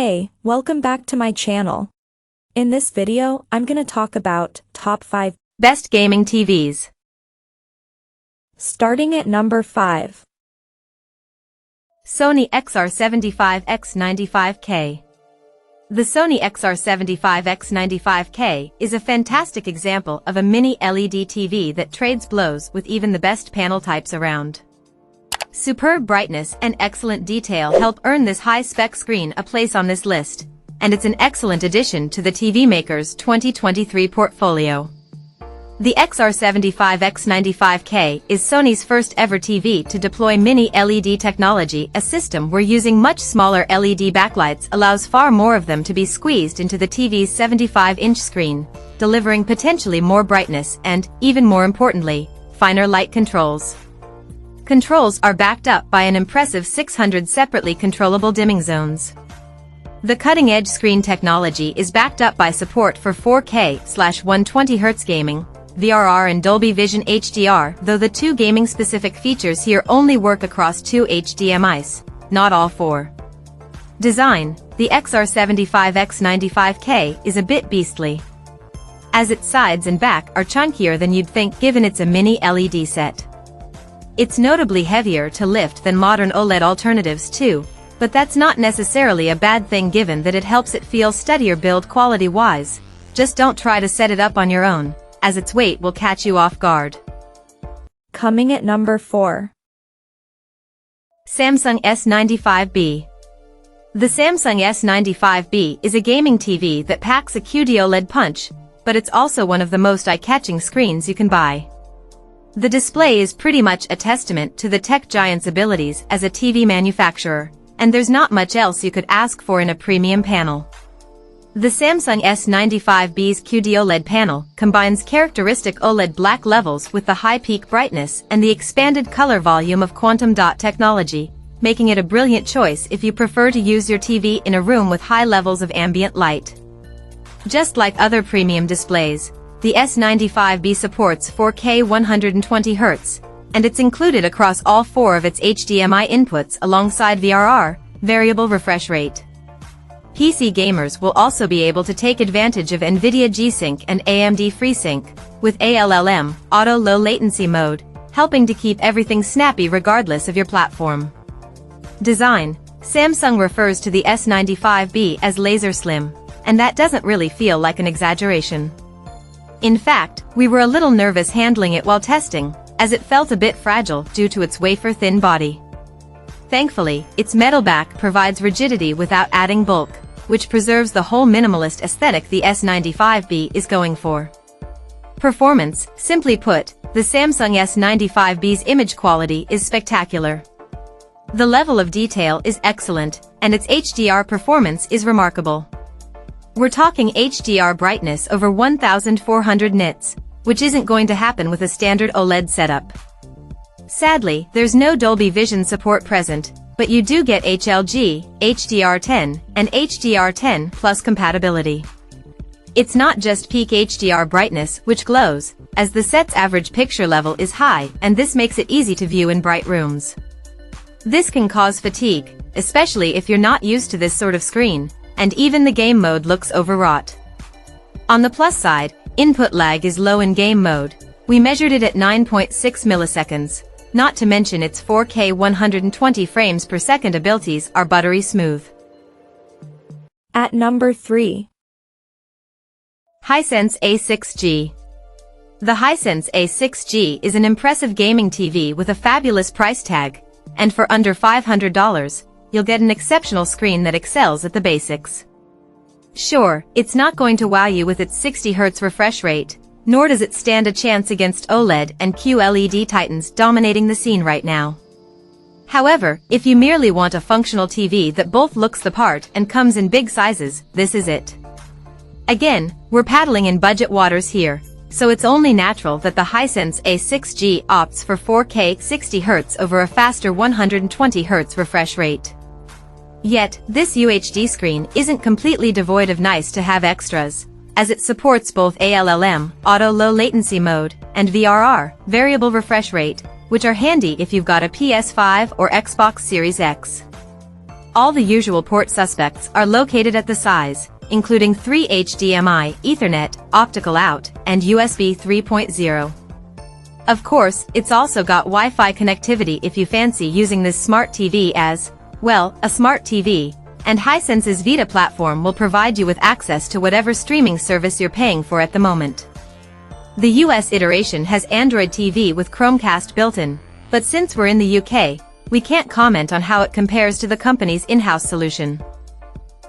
Hey, welcome back to my channel. In this video, I'm gonna talk about top 5 best gaming TVs. Starting at number 5. Sony XR75X95K. The Sony XR75X95K is a fantastic example of a mini LED TV that trades blows with even the best panel types around. Superb brightness and excellent detail help earn this high-spec screen a place on this list, and it's an excellent addition to the TV maker's 2023 portfolio. The XR75X95K is Sony's first ever TV to deploy mini LED technology, a system where using much smaller LED backlights allows far more of them to be squeezed into the TV's 75-inch screen, delivering potentially more brightness and, even more importantly, finer light controls. Controls are backed up by an impressive 600 separately controllable dimming zones. The cutting-edge screen technology is backed up by support for 4K/120Hz gaming, VRR and Dolby Vision HDR, though the two gaming-specific features here only work across two HDMIs, not all four. Design: the XR75X95K is a bit beastly, as its sides and back are chunkier than you'd think given it's a mini LED set. It's notably heavier to lift than modern OLED alternatives too, but that's not necessarily a bad thing given that it helps it feel steadier build quality-wise. Just don't try to set it up on your own, as its weight will catch you off guard. Coming at number 4. Samsung S95B. The Samsung S95B is a gaming TV that packs a QD-OLED punch, but it's also one of the most eye-catching screens you can buy. The display is pretty much a testament to the tech giant's abilities as a TV manufacturer, and there's not much else you could ask for in a premium panel. The Samsung S95B's QD-OLED panel combines characteristic OLED black levels with the high peak brightness and the expanded color volume of quantum dot technology, making it a brilliant choice if you prefer to use your TV in a room with high levels of ambient light. Just like other premium displays, the S95B supports 4K 120Hz, and it's included across all four of its HDMI inputs alongside VRR, variable refresh rate. PC gamers will also be able to take advantage of NVIDIA G-Sync and AMD FreeSync, with ALLM, auto low latency mode, helping to keep everything snappy regardless of your platform. Design: Samsung refers to the S95B as laser slim, and that doesn't really feel like an exaggeration. In fact, we were a little nervous handling it while testing, as it felt a bit fragile due to its wafer-thin body. Thankfully, its metal back provides rigidity without adding bulk, which preserves the whole minimalist aesthetic the S95B is going for. Performance: simply put, the Samsung S95B's image quality is spectacular. The level of detail is excellent, and its HDR performance is remarkable. We're talking HDR brightness over 1400 nits, which isn't going to happen with a standard OLED setup. Sadly, there's no Dolby Vision support present, but you do get HLG, HDR10, and HDR10 Plus compatibility. It's not just peak HDR brightness which glows, as the set's average picture level is high, and this makes it easy to view in bright rooms. This can cause fatigue, especially if you're not used to this sort of screen, and even the game mode looks overwrought. On the plus side, input lag is low in game mode. We measured it at 9.6 milliseconds, not to mention its 4K 120 frames per second abilities are buttery smooth. At number 3. Hisense A6G. The Hisense A6G is an impressive gaming TV with a fabulous price tag, and for under $500, you'll get an exceptional screen that excels at the basics. Sure, it's not going to wow you with its 60Hz refresh rate, nor does it stand a chance against OLED and QLED titans dominating the scene right now. However, if you merely want a functional TV that both looks the part and comes in big sizes, this is it. Again, we're paddling in budget waters here, so it's only natural that the Hisense A6G opts for 4K 60Hz over a faster 120Hz refresh rate. Yet, this UHD screen isn't completely devoid of nice-to-have extras, as it supports both ALLM, auto low latency mode, and VRR, variable refresh rate, which are handy if you've got a PS5 or Xbox Series X. All the usual port suspects are located at the size, including 3 HDMI, Ethernet, optical out, and USB 3.0. Of course, it's also got Wi-Fi connectivity if you fancy using this smart TV as, well, a smart TV, and Hisense's Vita platform will provide you with access to whatever streaming service you're paying for at the moment. The US iteration has Android TV with Chromecast built-in, but since we're in the UK, we can't comment on how it compares to the company's in-house solution.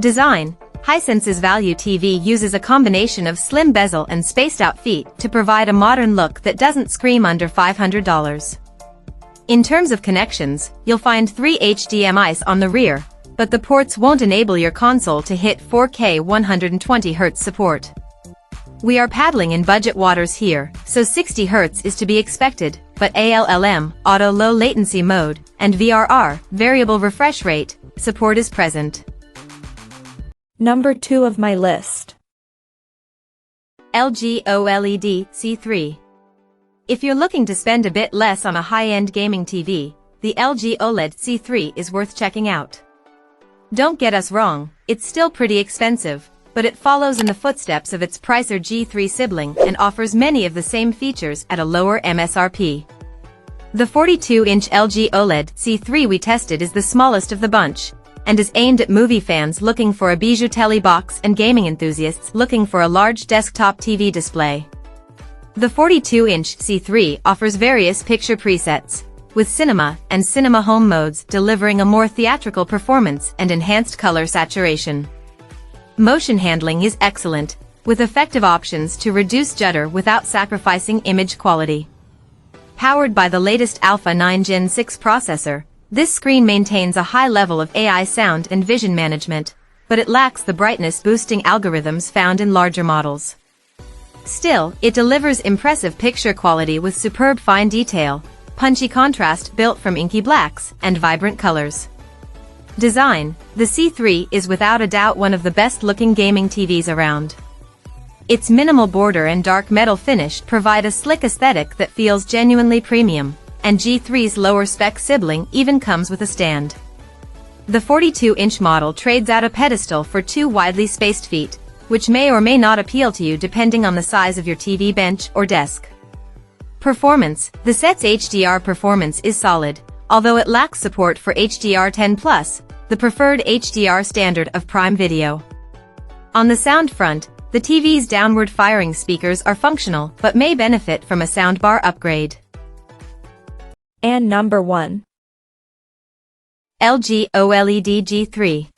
Design: Hisense's Value TV uses a combination of slim bezel and spaced-out feet to provide a modern look that doesn't scream under $500. In terms of connections, you'll find 3 HDMIs on the rear, but the ports won't enable your console to hit 4K 120Hz support. We are paddling in budget waters here, so 60Hz is to be expected, but ALLM, Auto Low Latency Mode, and VRR, Variable Refresh Rate, support is present. Number 2 of my list. LG OLED C3. If you're looking to spend a bit less on a high-end gaming TV, the LG OLED C3 is worth checking out. Don't get us wrong, it's still pretty expensive, but it follows in the footsteps of its pricier G3 sibling and offers many of the same features at a lower MSRP. The 42-inch LG OLED C3 we tested is the smallest of the bunch, and is aimed at movie fans looking for a bijou telly box and gaming enthusiasts looking for a large desktop TV display. The 42-inch C3 offers various picture presets, with cinema and cinema home modes delivering a more theatrical performance and enhanced color saturation. Motion handling is excellent, with effective options to reduce judder without sacrificing image quality. Powered by the latest Alpha 9 Gen 6 processor, this screen maintains a high level of AI sound and vision management, but it lacks the brightness-boosting algorithms found in larger models. Still, it delivers impressive picture quality with superb fine detail, punchy contrast built from inky blacks, and vibrant colors. Design: the C3 is without a doubt one of the best-looking gaming TVs around. Its minimal border and dark metal finish provide a slick aesthetic that feels genuinely premium, and G3's lower-spec sibling even comes with a stand. The 42-inch model trades out a pedestal for 2 widely spaced feet, which may or may not appeal to you depending on the size of your TV bench or desk. Performance: the set's HDR performance is solid, although it lacks support for HDR10+, the preferred HDR standard of Prime Video. On the sound front, the TV's downward-firing speakers are functional but may benefit from a soundbar upgrade. And number 1. LG OLED G3.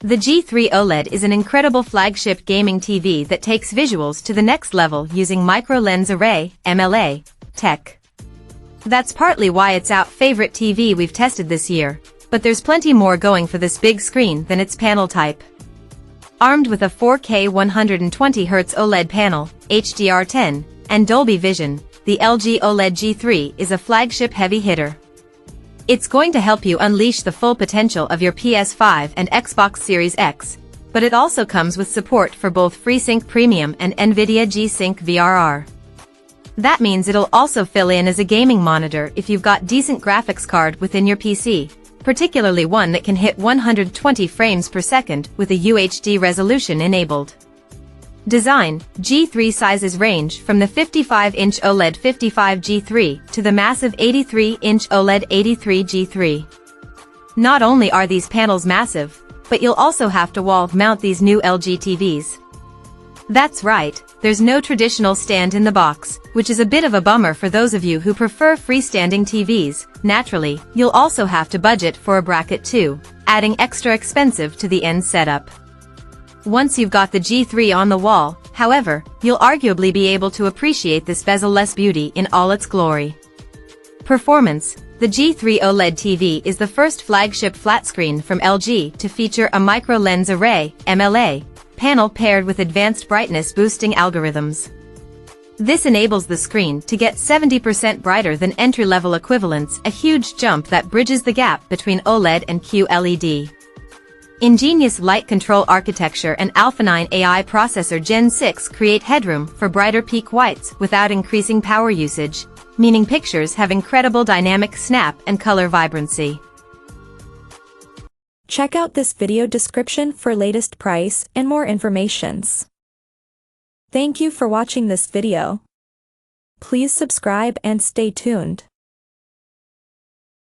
The G3 OLED is an incredible flagship gaming TV that takes visuals to the next level using micro-lens array, MLA, tech. That's partly why it's our favorite TV we've tested this year, but there's plenty more going for this big screen than its panel type. Armed with a 4K 120Hz OLED panel, HDR10, and Dolby Vision, the LG OLED G3 is a flagship heavy hitter. It's going to help you unleash the full potential of your PS5 and Xbox Series X, but it also comes with support for both FreeSync Premium and NVIDIA G-Sync VRR. That means it'll also fill in as a gaming monitor if you've got decent graphics card within your PC, particularly one that can hit 120 frames per second with a UHD resolution enabled. Design: G3 sizes range from the 55-inch OLED 55G3 to the massive 83-inch OLED 83G3. Not only are these panels massive, but you'll also have to wall mount these new LG TVs. That's right, there's no traditional stand in the box, which is a bit of a bummer for those of you who prefer freestanding TVs. Naturally, you'll also have to budget for a bracket too, adding extra expensive to the end setup. Once you've got the G3 on the wall, however, you'll arguably be able to appreciate this bezel-less beauty in all its glory. Performance: the G3 OLED TV is the first flagship flat screen from LG to feature a micro-lens array, MLA, panel paired with advanced brightness-boosting algorithms. This enables the screen to get 70% brighter than entry-level equivalents, a huge jump that bridges the gap between OLED and QLED. Ingenious light control architecture and Alpha 9 AI processor Gen 6 create headroom for brighter peak whites without increasing power usage, meaning pictures have incredible dynamic snap and color vibrancy. Check out this video description for latest price and more informations. Thank you for watching this video. Please subscribe and stay tuned.